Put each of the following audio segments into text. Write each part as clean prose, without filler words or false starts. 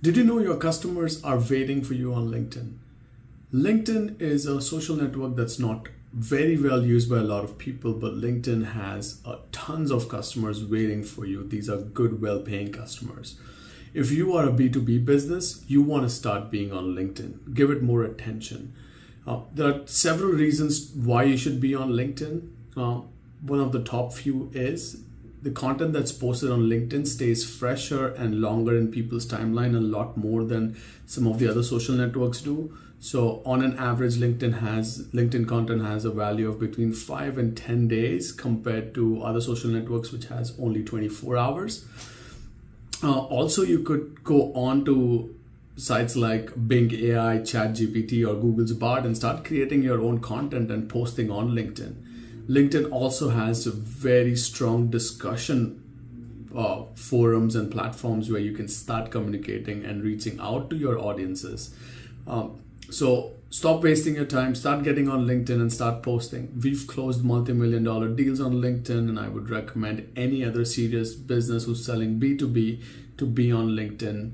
Did you know your customers are waiting for you on LinkedIn? LinkedIn is a social network that's not very well used by a lot of people, but LinkedIn has tons of customers waiting for you. These are good, well-paying customers. If you are a B2B business, you want to start being on LinkedIn. Give it more attention. There are several reasons why you should be on LinkedIn. One of the top few is the content that's posted on LinkedIn stays fresher and longer in people's timeline a lot more than some of the other social networks do. So on an average, LinkedIn content has a value of between 5 and 10 days compared to other social networks, which has only 24 hours. Also, you could go on to sites like Bing AI, ChatGPT, or Google's Bard and start creating your own content and posting on LinkedIn. LinkedIn also has a very strong discussion forums and platforms where you can start communicating and reaching out to your audiences. So stop wasting your time, start getting on LinkedIn and start posting. We've closed multi-million-dollar deals on LinkedIn, and I would recommend any other serious business who's selling B2B to be on LinkedIn.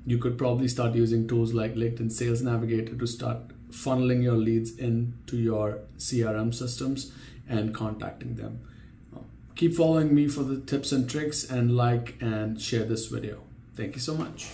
You could probably start using tools like LinkedIn Sales Navigator to start funneling your leads into your CRM systems and contacting them. Keep following me for the tips and tricks, and like and share this video. Thank you so much.